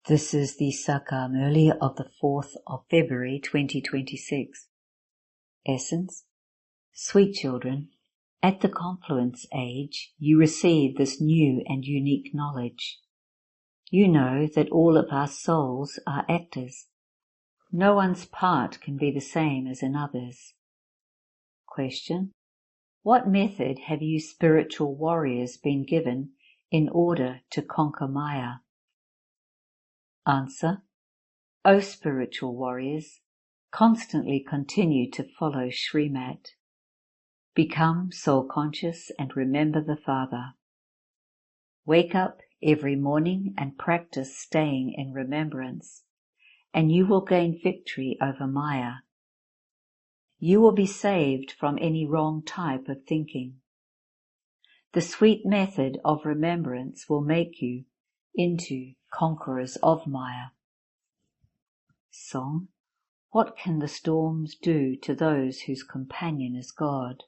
This is the Saka Murli of the 4th of February 2026. Essence: Sweet children, at the confluence age you receive this new and unique knowledge. You know that all of our souls are actors. No one's part can be the same as another's. Question: what method have you spiritual warriors been given in order to conquer Maya? Answer: O spiritual warriors, constantly continue to follow Srimat. Become soul-conscious and remember the Father. Wake up every morning and practice staying in remembrance, and you will gain victory over Maya. You will be saved from any wrong type of thinking. The sweet method of remembrance will make you into conquerors of Maya. Song: what can the storms do to those whose companion is God?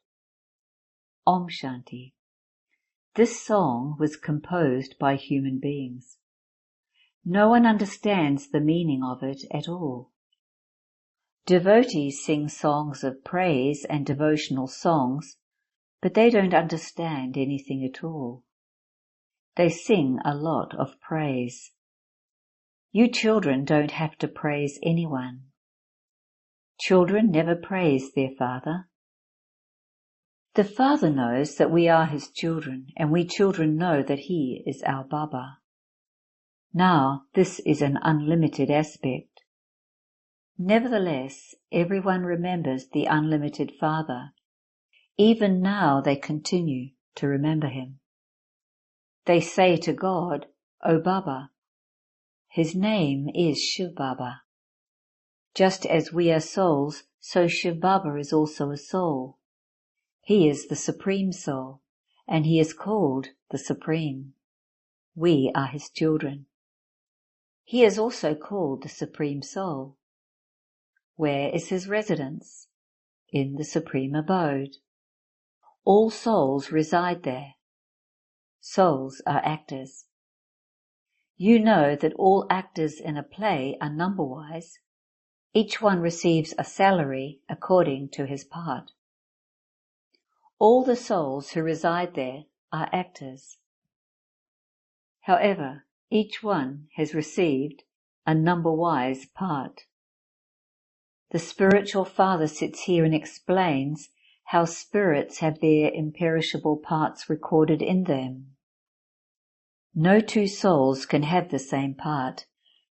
Om Shanti. This song was composed by human beings. No one understands the meaning of it at all. Devotees sing songs of praise and devotional songs, but they don't understand anything at all. They sing a lot of praise. You children don't have to praise anyone. Children never praise their father. The Father knows that we are his children, and we children know that he is our Baba. Now, this is an unlimited aspect. Nevertheless, everyone remembers the unlimited Father. Even now they continue to remember him. They say to God, O Baba. His name is Shiv Baba. Just as we are souls, so Shiv Baba is also a soul. He is the Supreme Soul, and he is called the Supreme. We are his children. He is also called the Supreme Soul. Where is his residence? In the Supreme Abode. All souls reside there. Souls are actors. You know that all actors in a play are number-wise. Each one receives a salary according to his part. All the souls who reside there are actors. However, each one has received a number-wise part. The spiritual Father sits here and explains how spirits have their imperishable parts recorded in them. No two souls can have the same part.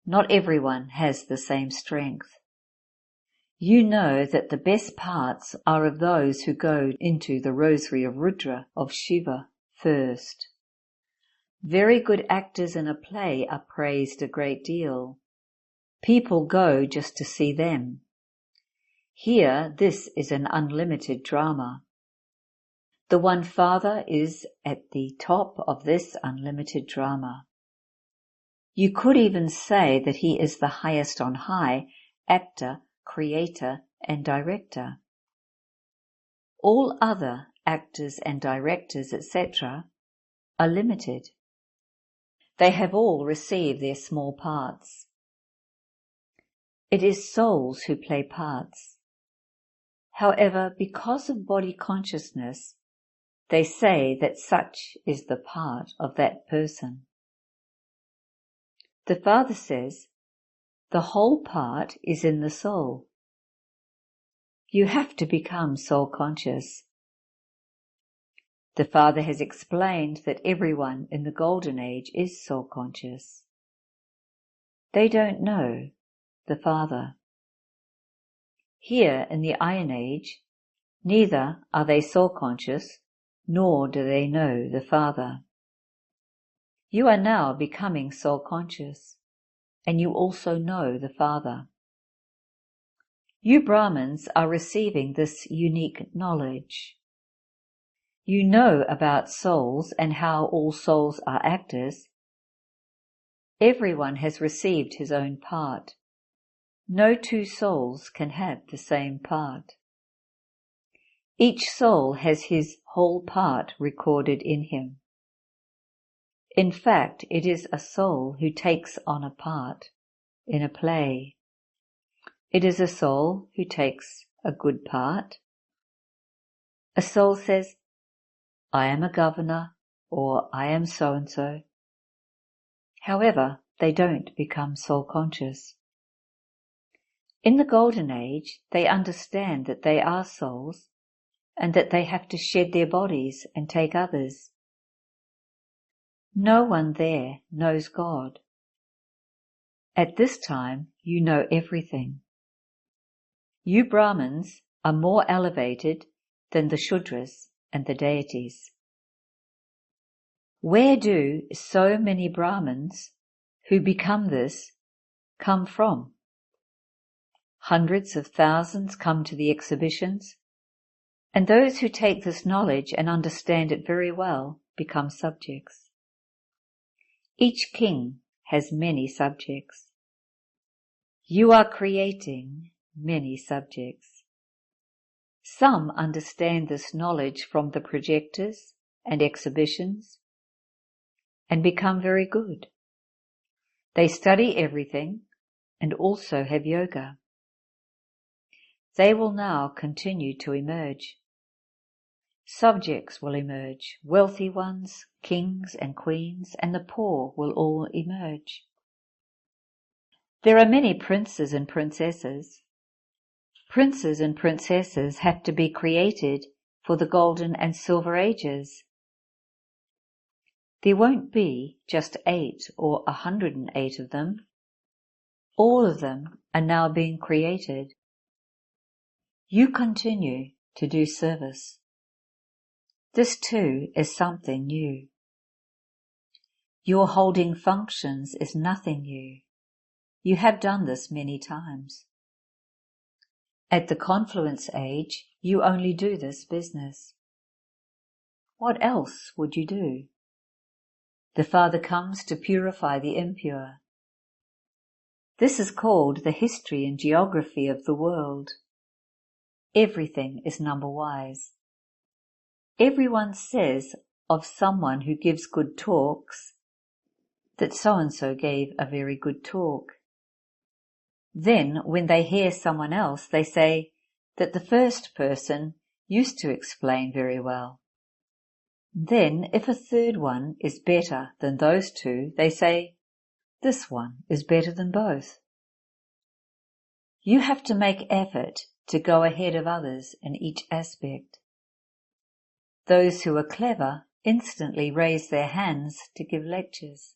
Not everyone has the same strength. You know that the best parts are of those who go into the rosary of Rudra of Shiva first. Very good actors in a play are praised a great deal. People go just to see them. Here, this is an unlimited drama. The One Father is at the top of this unlimited drama. You could even say that he is the highest on high, actor, creator, and director. All other actors and directors, etc., are limited. They have all received their small parts. It is souls who play parts. However, because of body consciousness, they say that such is the part of that person. The Father says, the whole part is in the soul. You have to become soul-conscious. The Father has explained that everyone in the Golden Age is soul-conscious. They don't know the Father. Here in the Iron Age, neither are they soul-conscious, nor do they know the Father. You are now becoming soul-conscious, and you also know the Father. You Brahmins are receiving this unique knowledge. You know about souls and how all souls are actors. Everyone has received his own part. No two souls can have the same part. Each soul has his whole part recorded in him. In fact, it is a soul who takes on a part in a play. It is a soul who takes a good part. A soul says, I am a governor, or I am so-and-so. However, they don't become soul-conscious. In the Golden Age, they understand that they are souls and that they have to shed their bodies and take others. No one there knows God. At this time, you know everything. You Brahmins are more elevated than the Shudras and the deities. Where do so many Brahmins who become this come from? Hundreds of thousands come to the exhibitions, and those who take this knowledge and understand it very well become subjects. Each king has many subjects. You are creating many subjects. Some understand this knowledge from the projectors and exhibitions and become very good. They study everything and also have yoga. They will now continue to emerge. Subjects will emerge, wealthy ones, kings and queens, and the poor will all emerge. There are many princes and princesses. Princes and princesses have to be created for the golden and silver ages. There won't be just 8 or 108 of them. All of them are now being created. You continue to do service. This too is something new. Your holding functions is nothing new. You have done this many times. At the confluence age, you only do this business. What else would you do? The Father comes to purify the impure. This is called the history and geography of the world. Everything is number-wise. Everyone says of someone who gives good talks that so-and-so gave a very good talk. Then, when they hear someone else, they say that the first person used to explain very well. Then, if a third one is better than those two, they say, this one is better than both. You have to make effort to go ahead of others in each aspect. Those who are clever instantly raise their hands to give lectures.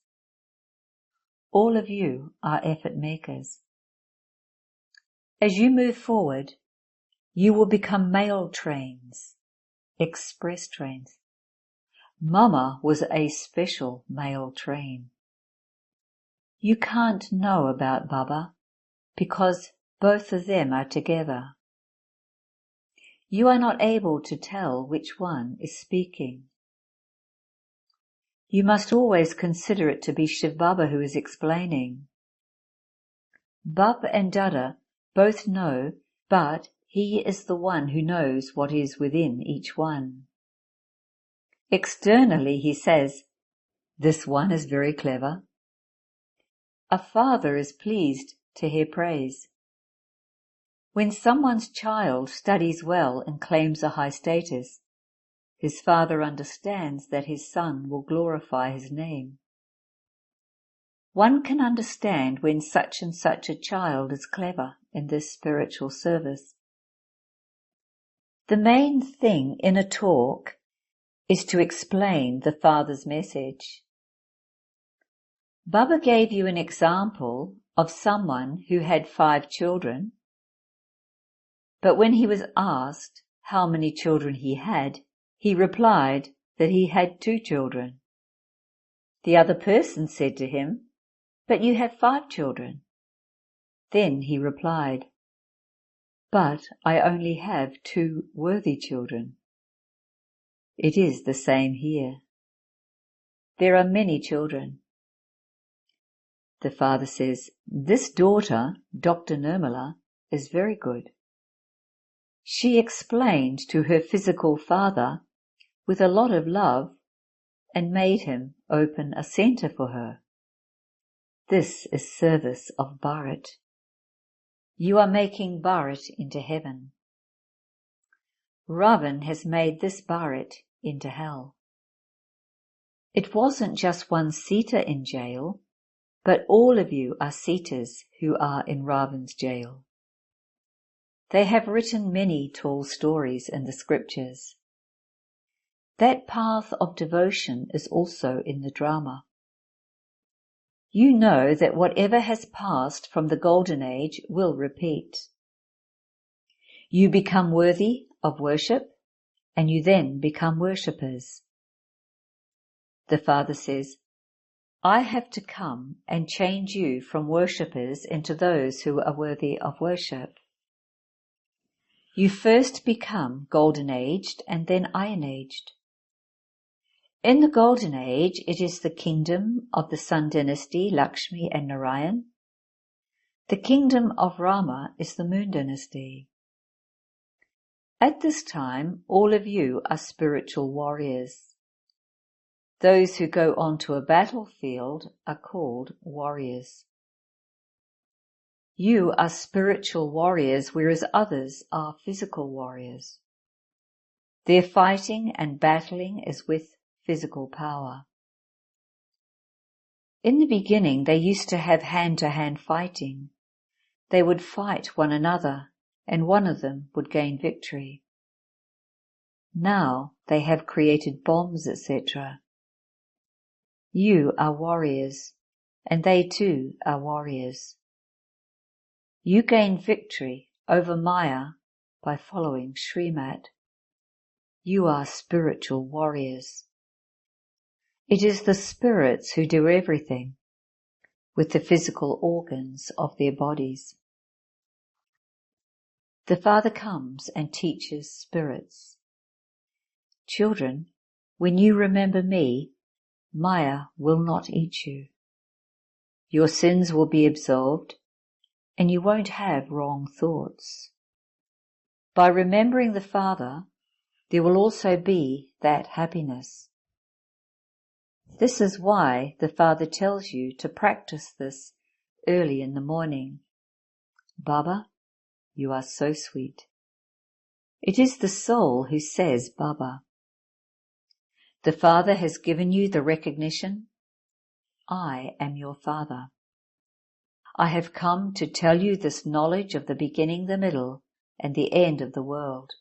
All of you are effort makers. As you move forward, you will become mail trains, express trains. Mama was a special mail train. You can't know about Baba because both of them are together. You are not able to tell which one is speaking. You must always consider it to be Shiv Baba who is explaining. Bab and Dada both know, but he is the one who knows what is within each one. Externally he says, this one is very clever. A father is pleased to hear praise. When someone's child studies well and claims a high status, his father understands that his son will glorify his name. One can understand when such and such a child is clever in this spiritual service. The main thing in a talk is to explain the Father's message. Baba gave you an example of someone who had 5 children, but when he was asked how many children he had, he replied that he had 2 children. The other person said to him, but you have 5 children. Then he replied, but I only have 2 worthy children. It is the same here. There are many children. The father says, this daughter, Dr. Nirmala, is very good. She explained to her physical father, with a lot of love, and made him open a center for her. This is service of Bharat. You are making Bharat into heaven. Ravan has made this Bharat into hell. It wasn't just one Sita in jail, but all of you are Sitas who are in Ravan's jail. They have written many tall stories in the scriptures. That path of devotion is also in the drama. You know that whatever has passed from the Golden Age will repeat. You become worthy of worship, and you then become worshippers. The Father says, I have to come and change you from worshippers into those who are worthy of worship. You first become golden-aged and then iron-aged. In the Golden Age, it is the kingdom of the Sun dynasty, Lakshmi and Narayan. The kingdom of Rama is the Moon dynasty. At this time, all of you are spiritual warriors. Those who go onto a battlefield are called warriors. You are spiritual warriors, whereas others are physical warriors. Their fighting and battling is with physical power. In the beginning, they used to have hand-to-hand fighting. They would fight one another, and one of them would gain victory. Now they have created bombs, etc. You are warriors, and they too are warriors. You gain victory over Maya by following Srimat. You are spiritual warriors. It is the spirits who do everything with the physical organs of their bodies. The Father comes and teaches spirits. Children, when you remember me, Maya will not eat you. Your sins will be absolved, and you won't have wrong thoughts. By remembering the Father, there will also be that happiness. This is why the Father tells you to practice this early in the morning. Baba, you are so sweet. It is the soul who says Baba. The Father has given you the recognition, I am your Father. I have come to tell you this knowledge of the beginning, the middle, and the end of the world.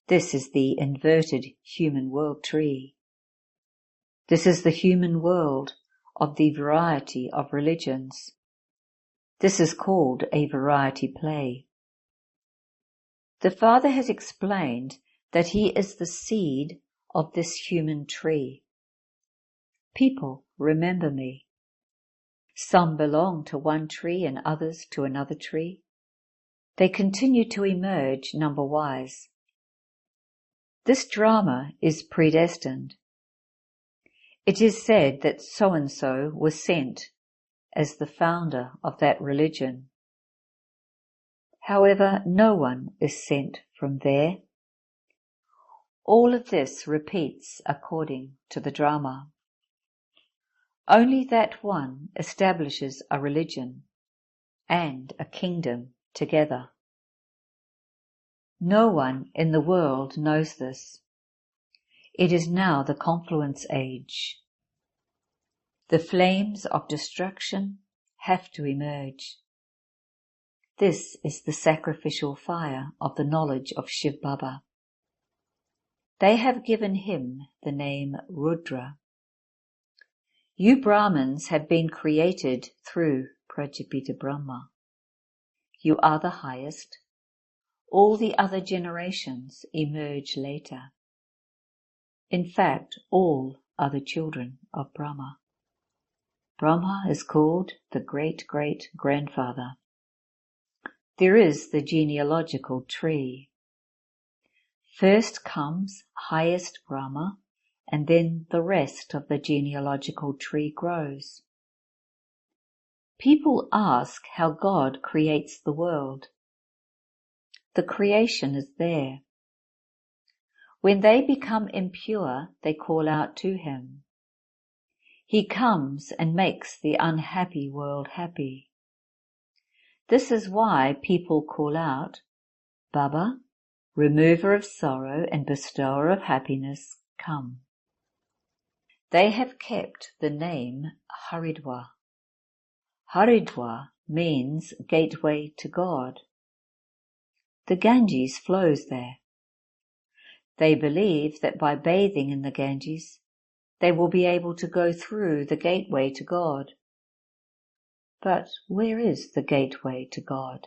This is the inverted human world tree. This is the human world of the variety of religions. This is called a variety play. The Father has explained that He is the seed of this human tree. People remember me. Some belong to one tree and others to another tree. They continue to emerge number-wise. This drama is predestined. It is said that so-and-so was sent as the founder of that religion. However, no one is sent from there. All of this repeats according to the drama. Only that one establishes a religion and a kingdom together. No one in the world knows this. It is now the confluence age. The flames of destruction have to emerge. This is the sacrificial fire of the knowledge of Shiv Baba. They have given him the name Rudra. You Brahmins have been created through Prajapita Brahma. You are the highest. All the other generations emerge later. In fact, all are the children of Brahma. Brahma is called the great-great-grandfather. There is the genealogical tree. First comes highest Brahma, and then the rest of the genealogical tree grows. People ask how God creates the world. The creation is there. When they become impure, they call out to him. He comes and makes the unhappy world happy. This is why people call out, Baba, remover of sorrow and bestower of happiness, come. They have kept the name Haridwar. Haridwar means gateway to God. The Ganges flows there. They believe that by bathing in the Ganges, they will be able to go through the gateway to God. But where is the gateway to God?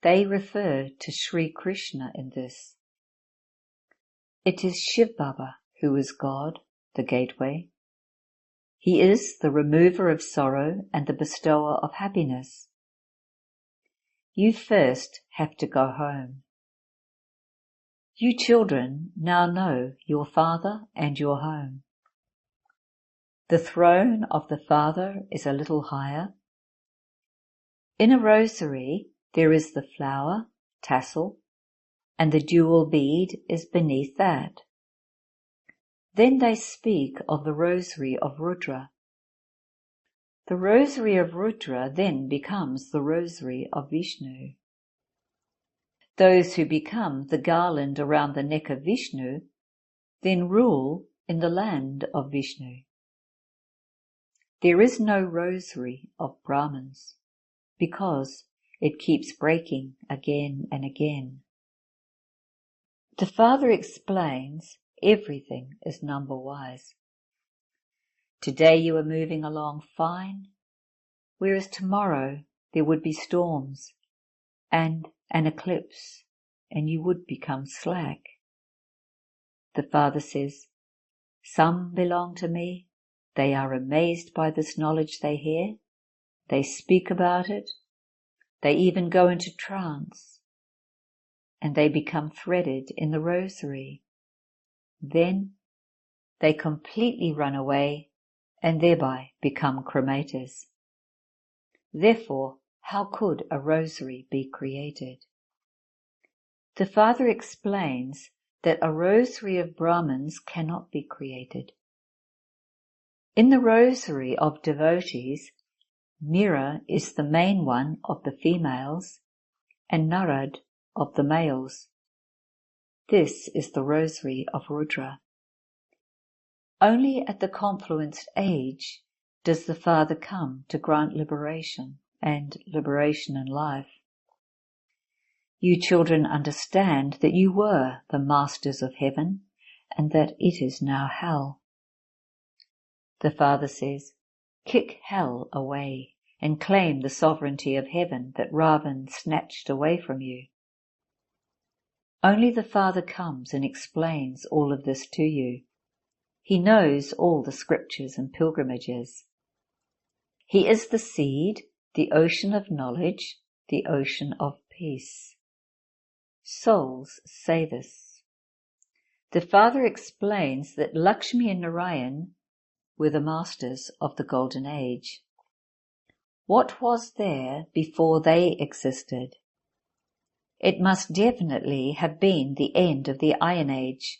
They refer to Sri Krishna in this. It is Shiv Baba who is God, the gateway. He is the remover of sorrow and the bestower of happiness. You first have to go home. You children now know your Father and your home. The throne of the Father is a little higher. In a rosary there is the flower, tassel, and the jewel bead is beneath that. Then they speak of the rosary of Rudra. The rosary of Rudra then becomes the rosary of Vishnu. Those who become the garland around the neck of Vishnu then rule in the land of Vishnu. There is no rosary of Brahmins because it keeps breaking again and again. The Father explains everything is number-wise. Today you are moving along fine, whereas tomorrow there would be storms and an eclipse, and you would become slack. The Father says, some belong to me, they are amazed by this knowledge they hear, they speak about it, they even go into trance, and they become threaded in the rosary. Then they completely run away and thereby become cremators. Therefore, how could a rosary be created? The Father explains that a rosary of Brahmins cannot be created. In the rosary of devotees, Mira is the main one of the females and Narad of the males. This is the rosary of Rudra. Only at the confluenced age does the Father come to grant liberation and liberation in life. You children understand that you were the masters of heaven and that it is now hell. The Father says, kick hell away and claim the sovereignty of heaven that Ravan snatched away from you. Only the Father comes and explains all of this to you. He knows all the scriptures and pilgrimages. He is the seed, the ocean of knowledge, the ocean of peace. Souls say this. The Father explains that Lakshmi and Narayan were the masters of the Golden Age. What was there before they existed? It must definitely have been the end of the Iron Age,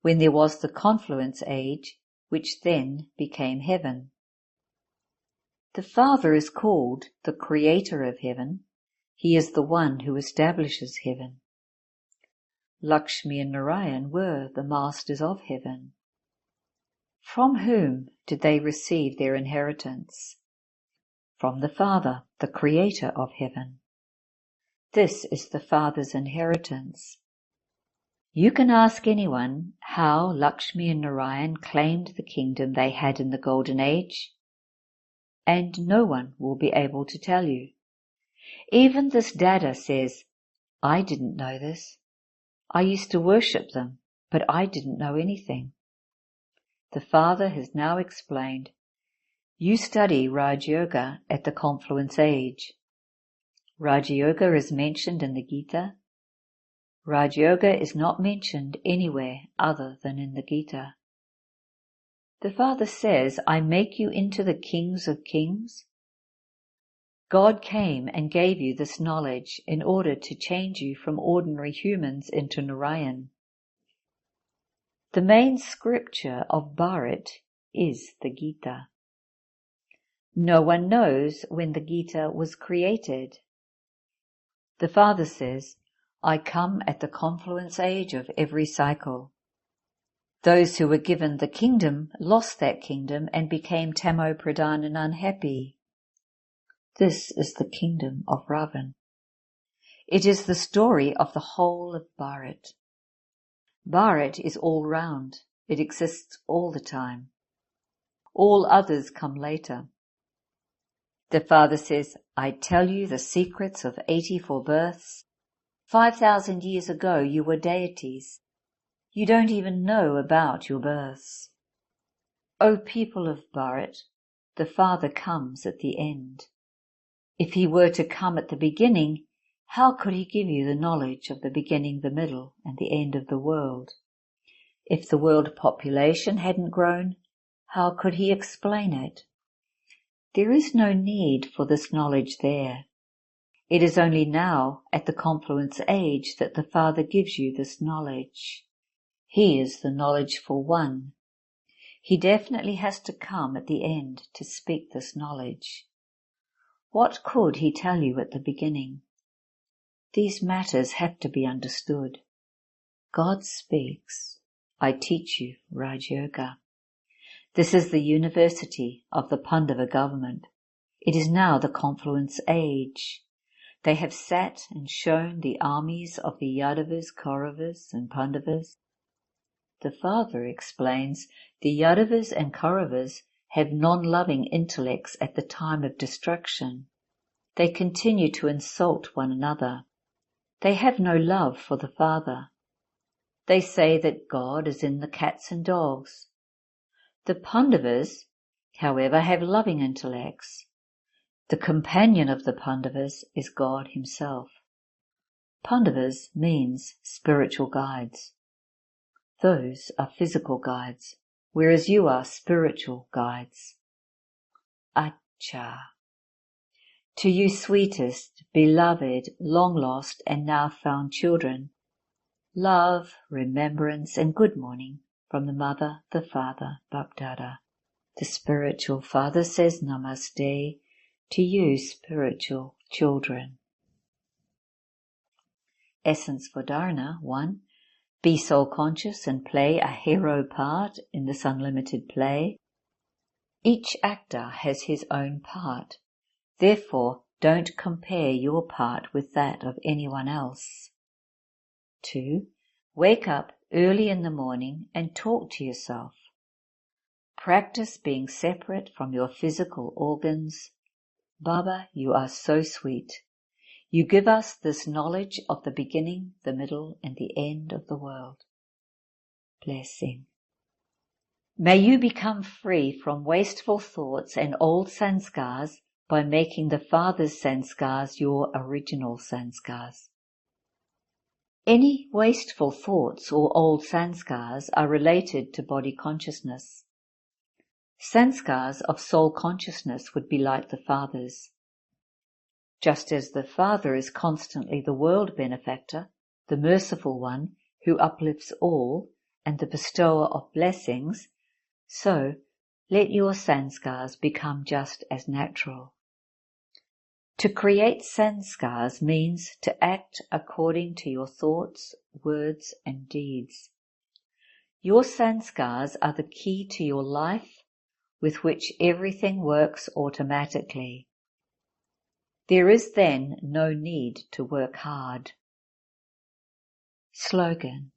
when there was the Confluence Age, which then became heaven. The Father is called the Creator of heaven. He is the one who establishes heaven. Lakshmi and Narayan were the masters of heaven. From whom did they receive their inheritance? From the Father, the Creator of heaven. This is the Father's inheritance. You can ask anyone how Lakshmi and Narayan claimed the kingdom they had in the Golden Age, and no one will be able to tell you. Even this Dada says, I didn't know this. I used to worship them, but I didn't know anything. The Father has now explained, you study Raj Yoga at the Confluence Age. Raj Yoga is mentioned in the Gita. Raj Yoga is not mentioned anywhere other than in the Gita. The Father says, I make you into the kings of kings. God came and gave you this knowledge in order to change you from ordinary humans into Narayan. The main scripture of Bharat is the Gita. No one knows when the Gita was created. The Father says, I come at the confluence age of every cycle. Those who were given the kingdom lost that kingdom and became tamo-pradhan and unhappy. This is the kingdom of Ravan. It is the story of the whole of Bharat. Bharat is all round. It exists all the time. All others come later. The Father says, I tell you the secrets of 84 births. 5,000 years ago you were deities. You don't even know about your births. O people of Bharat, the Father comes at the end. If he were to come at the beginning, how could he give you the knowledge of the beginning, the middle, and the end of the world? If the world population hadn't grown, how could he explain it? There is no need for this knowledge there. It is only now, at the confluence age, that the Father gives you this knowledge. He is the knowledgeful one. He definitely has to come at the end to speak this knowledge. What could he tell you at the beginning? These matters have to be understood. God speaks. I teach you Raj Yoga. This is the university of the Pandava government. It is now the confluence age. They have sat and shown the armies of the Yadavas, Kauravas and Pandavas. The Father explains the Yadavas and Kauravas have non-loving intellects at the time of destruction. They continue to insult one another. They have no love for the Father. They say that God is in the cats and dogs. The Pandavas, however, have loving intellects. The companion of the Pandavas is God himself. Pandavas means spiritual guides. Those are physical guides, whereas you are spiritual guides. Acha. To you sweetest, beloved, long lost and now found children, love, remembrance and good morning from the Mother, the Father, Bapdada. The spiritual Father says Namaste to you spiritual children. Essence for Dharana 1. Be soul conscious and play a hero part in this unlimited play. Each actor has his own part. Therefore, don't compare your part with that of anyone else. 2. Wake up early in the morning and talk to yourself. Practice being separate from your physical organs. Baba, you are so sweet. You give us this knowledge of the beginning, the middle, and the end of the world. Blessing. May you become free from wasteful thoughts and old sanskars by making the Father's sanskars your original sanskars. Any wasteful thoughts or old sanskars are related to body consciousness. Sanskars of soul consciousness would be like the Father's. Just as the Father is constantly the world benefactor, the merciful one who uplifts all and the bestower of blessings, so let your sanskars become just as natural. To create sanskars means to act according to your thoughts, words and deeds. Your sanskars are the key to your life with which everything works automatically. There is then no need to work hard. Slogan.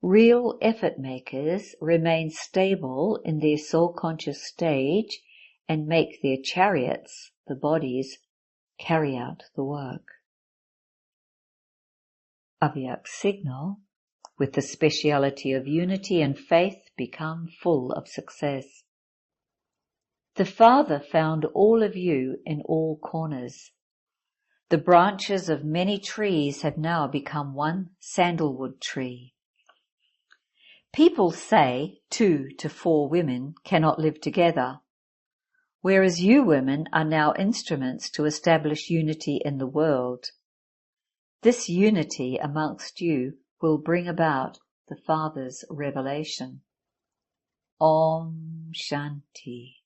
Real effort makers remain stable in their soul-conscious stage and make their chariots, the bodies, carry out the work. Avyak signal, with the speciality of unity and faith, become full of success. The Father found all of you in all corners. The branches of many trees have now become one sandalwood tree. People say 2 to 4 women cannot live together, whereas you women are now instruments to establish unity in the world. This unity amongst you will bring about the Father's revelation. Om Shanti.